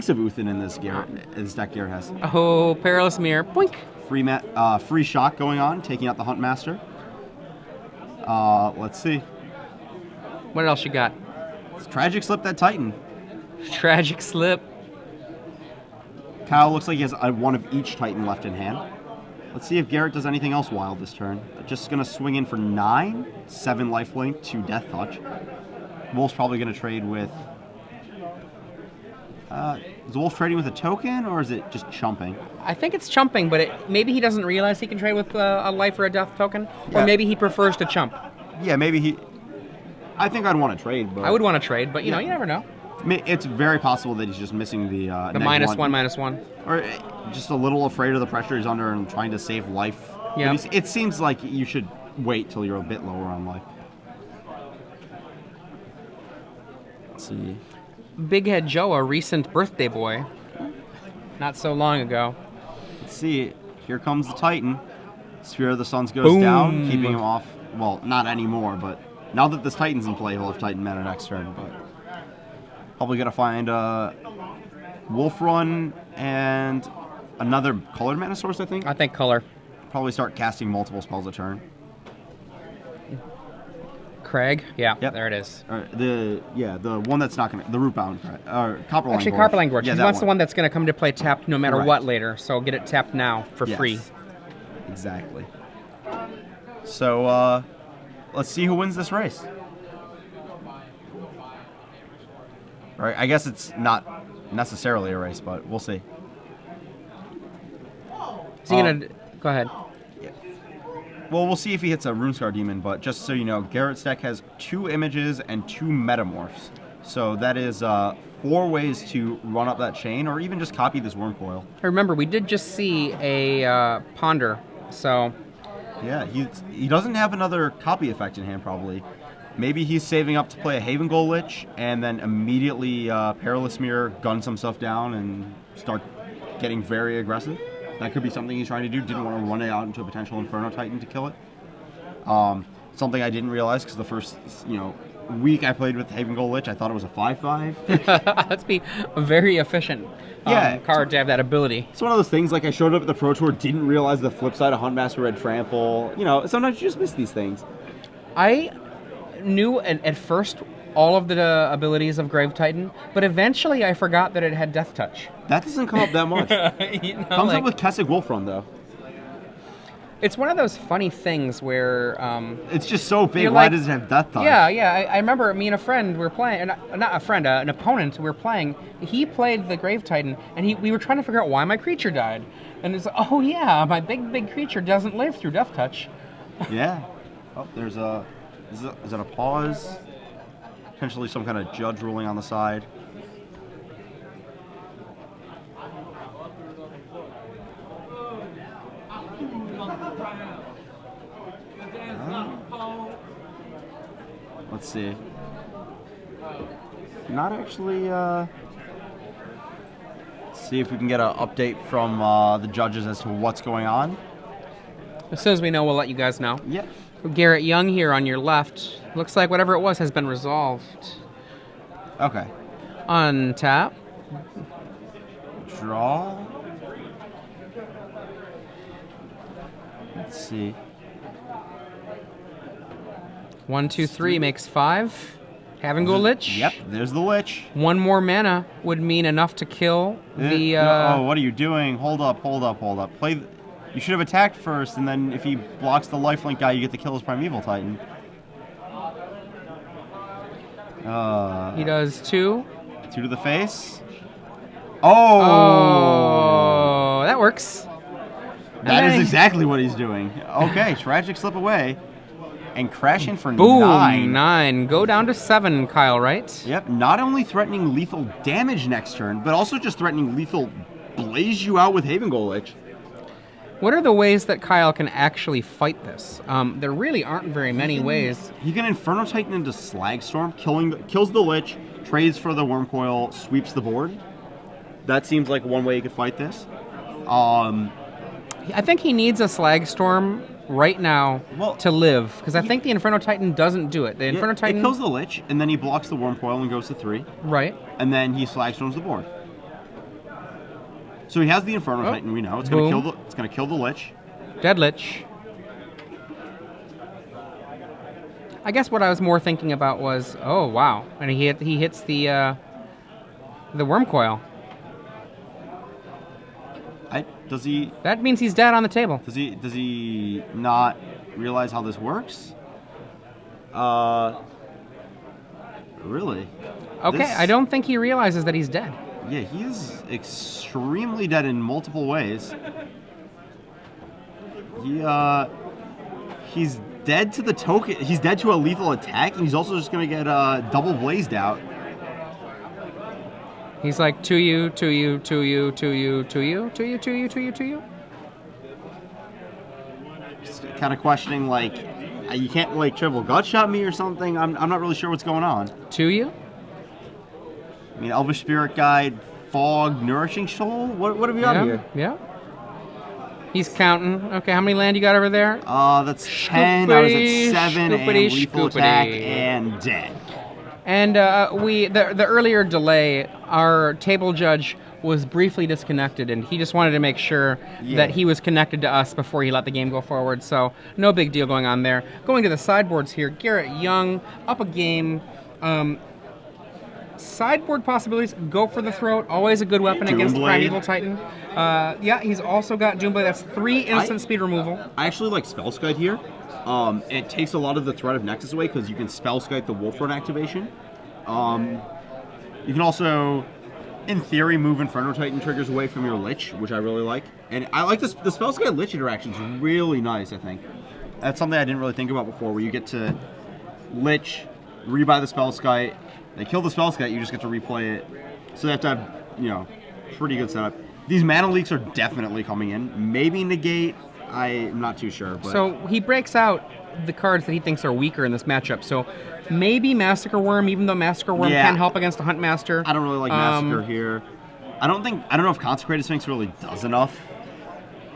chunks of Uthin in this deck Garett has. Oh, Perilous Mirror. Boink. Free shock going on, taking out the Huntmaster. Let's see. What else you got? It's Tragic Slip that Titan. Tragic Slip. Kyle looks like he has one of each Titan left in hand. Let's see if Garett does anything else wild this turn. Just going to swing in for 9, 7 lifelink, 2 Death Touch. Wolf's probably going to trade with... is Wolf trading with a token, or is it just chumping? I think it's chumping, but maybe he doesn't realize he can trade with a life or a death token, Yeah. or maybe he prefers to chump. Yeah, maybe he... I think I'd want to trade, but... I would want to trade, but you know, you never know. It's very possible that he's just missing the... The -1/-1. Or just a little afraid of the pressure he's under and trying to save life. Yeah. It seems like you should wait till you're a bit lower on life. Let's see. Big Head Joe, a recent birthday boy. Not so long ago. Let's see. Here comes the Titan. Sphere of the Suns goes down, keeping him off. Well, not anymore, but now that this Titan's in play, he'll have Titan mana next turn. But probably going to find Wolf Run and another colored mana source, I think. I think color. Probably start casting multiple spells a turn. Craig? Yeah, Yep. there it is. The one that's not going to... The Rootbound, or Copperline Actually, Gorge. Copperline Gorge. Yeah, He that wants the one that's going to come to play tapped no matter Correct. what later, so get it tapped now for Yes. free. Exactly. So, let's see who wins this race. Right, I guess it's not necessarily a race, but we'll see. Is he going to... Go ahead. Well, we'll see if he hits a Runescar Demon, but just so you know, Garett's deck has 2 images and 2 metamorphs. So that is 4 ways to run up that chain, or even just copy this Wormcoil. Remember, we did just see a Ponder, so... Yeah, he doesn't have another copy effect in hand, probably. Maybe he's saving up to play a Haven Goal Lich, and then immediately Perilous Mirror guns some stuff down and start getting very aggressive. That could be something he's trying to do. Didn't want to run it out into a potential Inferno Titan to kill it. Something I didn't realize, because the first week I played with Haven Goal Lich, I thought it was a 5/5. That's be a very efficient card to have that ability. It's one of those things, like I showed up at the Pro Tour, didn't realize the flip side of Huntmaster Red Trample. You know, sometimes you just miss these things. I knew at first all of the abilities of Grave Titan, but eventually I forgot that it had Death Touch. That doesn't come up that much. Comes up with Kessig Wolf Run, though. It's one of those funny things where... it's just so big, why does it have Death Touch? Yeah. I remember me and a friend were playing, not a friend, an opponent, we were playing. He played the Grave Titan, and we were trying to figure out why my creature died. And it's like, oh yeah, my big creature doesn't live through Death Touch. Yeah. Oh, there's a... Is it a pause? Potentially some kind of judge ruling on the side. Let's see. Not actually, see if we can get an update from the judges as to what's going on. As soon as we know, we'll let you guys know. Yeah. Garrett Young here on your left. Looks like whatever it was has been resolved. Okay. Untap. Draw. Let's see. 1, 2, 3 makes 5. Haven Goal Lich. Yep, there's the Lich. 1 more mana would mean enough to kill the... oh, what are you doing? Hold up. Play... You should have attacked first, and then if he blocks the lifelink guy, you get to kill his Primeval Titan. He does 2. 2 to the face. Oh! That works. That is exactly what he's doing. Okay, Tragic Slip away. And crash in for Boom, 9. 9. Go down to 7, Kyle, right? Yep, not only threatening lethal damage next turn, but also just threatening lethal blaze you out with Haven Goal Lich. What are the ways that Kyle can actually fight this? There really aren't very many ways. He can Inferno Titan into Slagstorm, kills the Lich, trades for the Wormcoil, sweeps the board. That seems like one way he could fight this. I think he needs a Slagstorm right now to live, because I think the Inferno Titan doesn't do it. The Inferno Titan... It kills the Lich, and then he blocks the Wormcoil and goes to 3. Right. And then he Slagstorms the board. So he has the Inferno Titan. We know it's going Boom. to kill the. It's going to kill the Lich. Dead Lich. I guess what I was more thinking about was, oh wow, and he hits the Worm Coil. Does he? That means he's dead on the table. Does he not realize how this works? Really? Okay, I don't think he realizes that he's dead. Yeah, he is extremely dead in multiple ways. He's dead to the token. He's dead to a lethal attack, and he's also just going to get double blazed out. He's like, to you, to you, to you, to you, to you, to you, to you, to you, to you. Just kind of questioning, like, you can't like triple gut shot me or something. I'm not really sure what's going on. To you? I mean, Elvish Spirit Guide, Fog, Nourishing Soul. What have you got here? Yeah. He's counting. Okay, how many land you got over there? That's 10. I was at 7 and lethal attack and dead. And the earlier delay, our table judge was briefly disconnected, and he just wanted to make sure that he was connected to us before he let the game go forward. So no big deal going on there. Going to the sideboards here, Garett Young up a game. Sideboard possibilities, go for the throat, always a good weapon against Primeval Titan. Yeah, he's also got Doomblade. That's 3 instant speed removal. I actually like Spellskite here. It takes a lot of the threat of Nexus away because you can Spellskite the Wolf Run activation. You can also, in theory, move Inferno Titan triggers away from your Lich, which I really like. And I like this. The Spellskite Lich interaction is really nice, I think. That's something I didn't really think about before, where you get to Lich, rebuy the Spellskite, they kill the Spellskite, you just get to replay it. So they have to have, pretty good setup. These mana leaks are definitely coming in. Maybe negate, I'm not too sure. But. So he breaks out the cards that he thinks are weaker in this matchup. So maybe Massacre Worm, even though Massacre Worm can help against the Hunt Master. I don't really like Massacre here. I don't know if Consecrated Sphinx really does enough.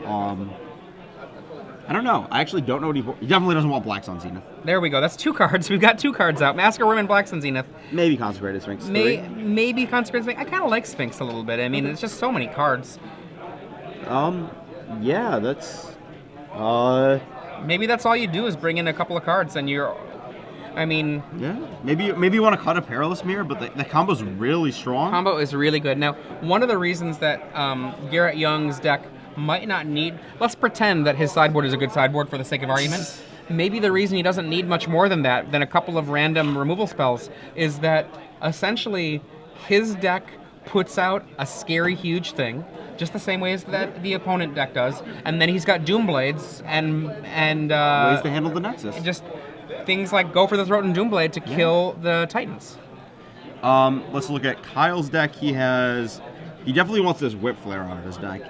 I don't know. I actually don't know what he definitely doesn't want Black Sun Zenith. There we go. That's 2 cards. We've got 2 cards out. Massacre Worm and Black Sun Zenith. Maybe Consecrated Sphinx. Maybe Consecrated Sphinx. I kind of like Sphinx a little bit. I mean, it's just so many cards. Yeah, that's... Maybe that's all you do is bring in a couple of cards and you're... I mean... Yeah. Maybe you want to cut a Perilous Mirror, but the combo's really strong. Combo is really good. Now, one of the reasons that Garett Young's deck might not need... Let's pretend that his sideboard is a good sideboard for the sake of argument. Maybe the reason he doesn't need much more than that, than a couple of random removal spells, is that essentially his deck puts out a scary, huge thing, just the same way as that the opponent deck does, and then he's got Doomblades and ways to handle the Nexus. Just things like go for the throat and Doomblade to kill the Titans. Let's look at Kyle's deck. He definitely wants this Whip Flare out of his deck.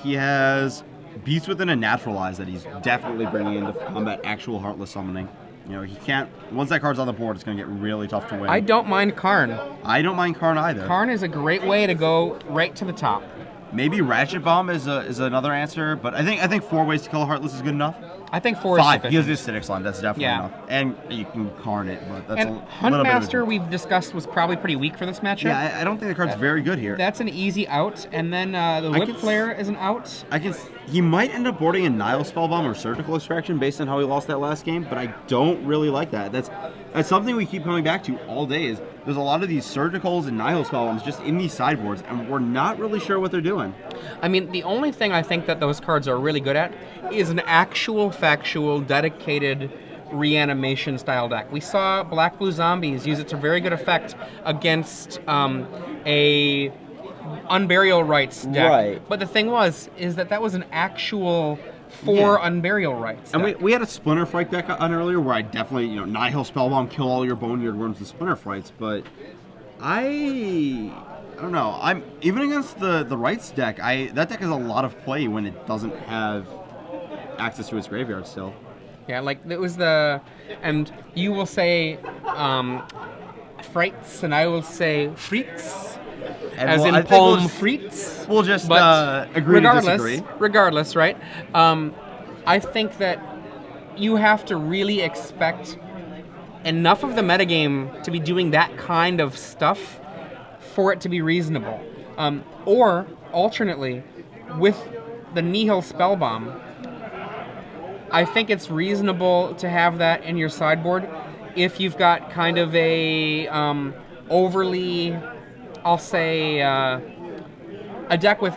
He has Beast Within and Naturalize that he's definitely bringing into combat actual Heartless Summoning. He can't... Once that card's on the board, it's going to get really tough to win. I don't mind Karn. I don't mind Karn either. Karn is a great way to go right to the top. Maybe Ratchet Bomb is another answer, but I think 4 ways to kill a Heartless is good enough. I think 4 is 5. sufficient. He has the Acidic Slime. That's definitely enough. And you can Karn it, but that's a Hunt little Master, bit of we've discussed, was probably pretty weak for this matchup. Yeah, I don't think the card's very good here. That's an easy out, and then the Whip Flare is an out. He might end up boarding a Nile Spellbomb or Surgical Extraction based on how he lost that last game, but I don't really like that. That's something we keep coming back to all day. Is there's a lot of these Surgicals and Nile Spellbombs just in these sideboards, and we're not really sure what they're doing. I mean, the only thing I think that those cards are really good at is an actual, factual, dedicated reanimation style deck. We saw Black Blue Zombies use it to very good effect against a Unburial Rites deck. Right. But the thing is that was an actual 4 Unburial Rites deck. And we had a Splinter Fright deck on earlier where I definitely, Nihil Spellbomb, kill all your Boneyard Worms with Splinter Frights, but I don't know. I'm even against the Rights deck. That deck has a lot of play when it doesn't have access to its graveyard still. Yeah, like it was and you will say Frights, and I will say Frites, as in Palm Frites. We'll just agree to disagree. Regardless, right? I think that you have to really expect enough of the metagame to be doing that kind of stuff for it to be reasonable. Or, alternately, with the Nihil Spellbomb, I think it's reasonable to have that in your sideboard if you've got kind of a overly, I'll say, a deck with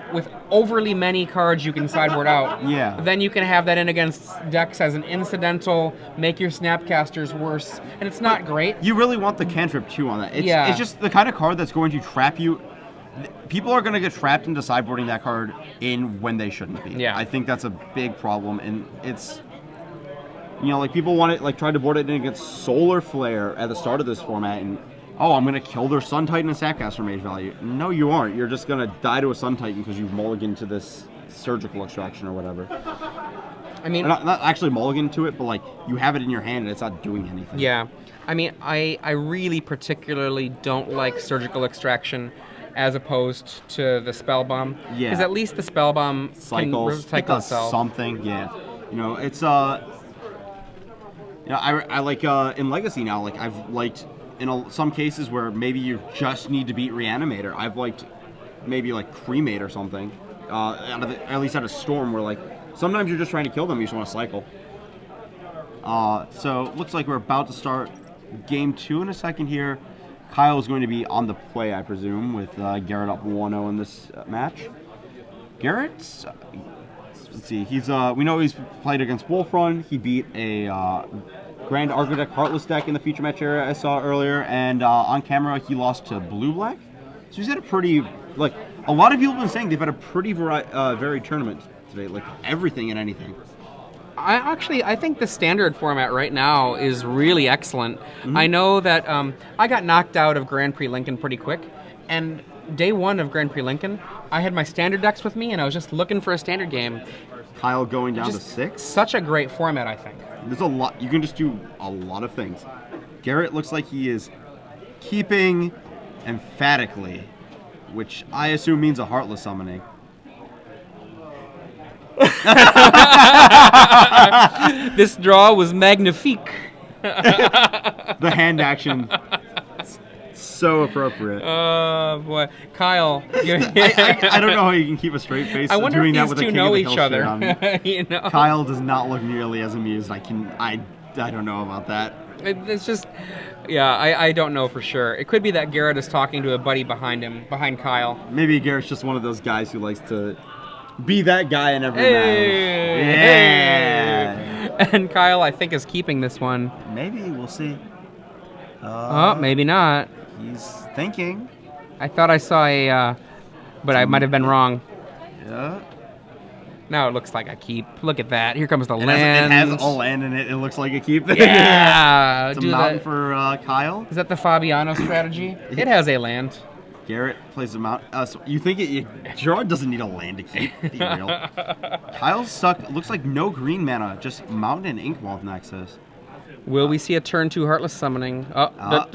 overly many cards you can sideboard out. Yeah. Then you can have that in against decks as an incidental, make your Snapcasters worse, and it's not great. You really want the cantrip too on that. Yeah. It's just the kind of card that's going to trap you. People are going to get trapped into sideboarding that card in when they shouldn't be. Yeah. I think that's a big problem, and it's, like people want it, like tried to board it in against Solar Flare at the start of this format, and I'm going to kill their Sun Titan and Snapcaster Mage value. No, you aren't. You're just going to die to a Sun Titan because you've mulliganed to this Surgical Extraction or whatever. I mean, not actually mulligan to it, but like you have it in your hand and it's not doing anything. Yeah. I mean, I really particularly don't like Surgical Extraction as opposed to the Spellbomb. Yeah. Because at least the Spellbomb can Cycles. recycle It does itself. something, yeah. It's I like in Legacy now. Like I've liked some cases where maybe you just need to beat Reanimator. I've liked maybe like Cremate or something. At least out of Storm, where like sometimes you're just trying to kill them. You just want to cycle. So looks like we're about to start game 2 in a second here. Kyle is going to be on the play, I presume, with Garett up 1-0 in this match. Garett, let's see, we know he's played against Wolfrun. He beat a Grand Architect Heartless deck in the feature match area I saw earlier, and on camera he lost to Blue-Black. So he's had a pretty, like, a lot of people have been saying they've had a pretty varied tournament today, like everything and anything. I think the standard format right now is really excellent. Mm-hmm. I know that I got knocked out of Grand Prix Lincoln pretty quick, and day 1 of Grand Prix Lincoln, I had my standard decks with me, and I was just looking for a standard game. Kyle going down to Just 6. Such a great format, I think. There's a lot. You can just do a lot of things. Garett looks like he is keeping emphatically, which I assume means a Heartless summoning. This draw was magnifique. The hand action, so appropriate. Oh boy, Kyle. I don't know how you can keep a straight face I wonder doing if that these with a two King know of the each Hill other. shit on. Kyle does not look nearly as amused. I don't know about that. It's just, yeah, I don't know for sure. It could be that Garett is talking to a buddy behind Kyle. Maybe Garett's just one of those guys who likes to be that guy in every Hey! match. Yeah. And Kyle, I think, is keeping this one. Maybe we'll see. Maybe not. He's thinking. I thought I saw but I might have been wrong. Yeah. Now it looks like a keep. Look at that. Here comes the It land. has a land in it. It looks like a keep. Yeah. It's a Do mountain that. for Kyle. Is that the Fabiano strategy? It has a land. Garett plays a mountain. So you think Gerard doesn't need a land to keep? Be real. Kyle's stuck. Looks like no green mana, just mountain and ink moth nexus. Will we see a turn 2 Heartless summoning? Yeah.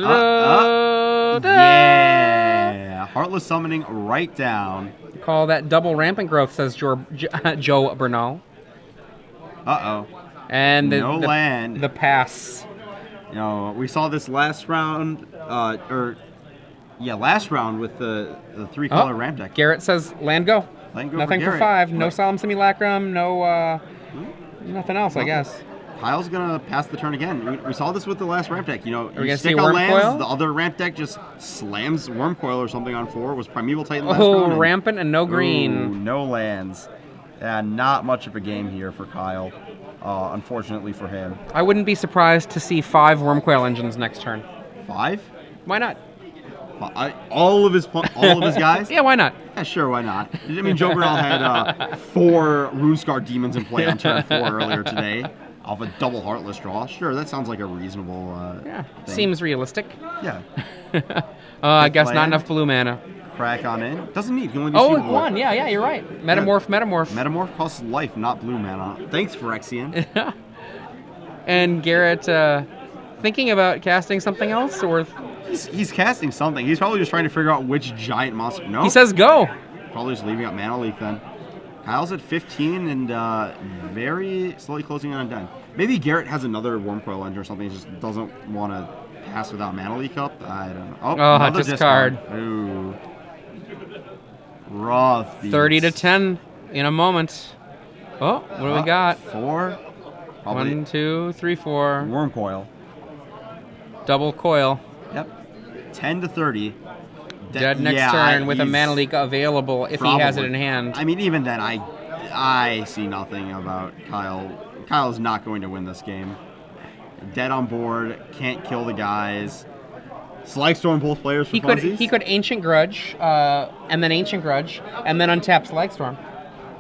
Heartless summoning right down. Call that double rampant growth, says Joe Bernal. Uh-oh. And the land. The pass. We saw this last round, last round with the 3-color ramp deck. Garett says land go. Land go Nothing for Garett. 5. No Solemn Simulacrum. No, nothing else, I guess. Kyle's gonna pass the turn again. We saw this with the last ramp deck. we You gonna stick see on Wurmcoil? lands, the other ramp deck just slams Wurmcoil or something on 4. Was Primeval Titan last Oh, round. rampant and no green. Ooh, no lands. Not much of a game here for Kyle, unfortunately for him. I wouldn't be surprised to see 5 Wurmcoil engines next turn. 5? Why not? All of his guys? Yeah, why not? Yeah, sure, why not? I mean, Joe Bernal had 4 Runescar Demons in play on turn 4 earlier today. Off a double Heartless draw. Sure, that sounds like a reasonable thing. Seems realistic. Yeah. I guess land. not enough blue mana. Crack on in. Doesn't need. You can only do Oh, single 1. Yeah, you're right. Metamorph. Metamorph costs life, not blue mana. Thanks, Phyrexian. And Garett thinking about casting something else, or He's casting something. He's probably just trying to figure out which giant monster. No. he says go. Probably just leaving up Mana Leak then. Kyle's at 15 and very slowly closing on 10. Maybe Garett has another Wurmcoil engine or something. He just doesn't want to pass without Mana Leak up. I don't know. Oh, another discard. Ooh. Rough beats. 30-10 in a moment. Oh, what do we got? 4. Probably 1, 2, 3, 4. Worm coil. Double coil. Yep. 10-30. Dead next turn with a mana leak available if he has it in hand. I mean, even then, I see nothing about Kyle. Kyle's not going to win this game. Dead on board, can't kill the guys. Slag Storm both players for funsies. He could Ancient Grudge, and then Ancient Grudge, and then untap Slag Storm.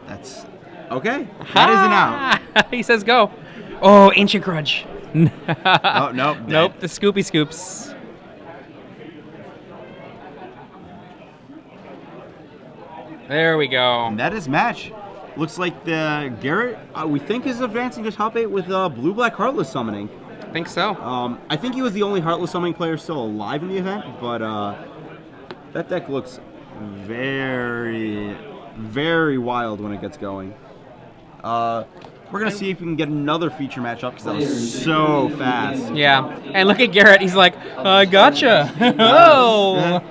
That's okay. That is an out. He says go. Oh, Ancient Grudge. Oh, nope. Nope, the Scoopy Scoops. There we go. And that is match. Looks like the Garett, we think, is advancing to top 8 with Blue-Black Heartless summoning. I think so. I think he was the only Heartless summoning player still alive in the event, but that deck looks very, very wild when it gets going. We're going to see if we can get another feature matchup because that was so fast. Yeah. And look at Garett. He's like, I gotcha. Oh.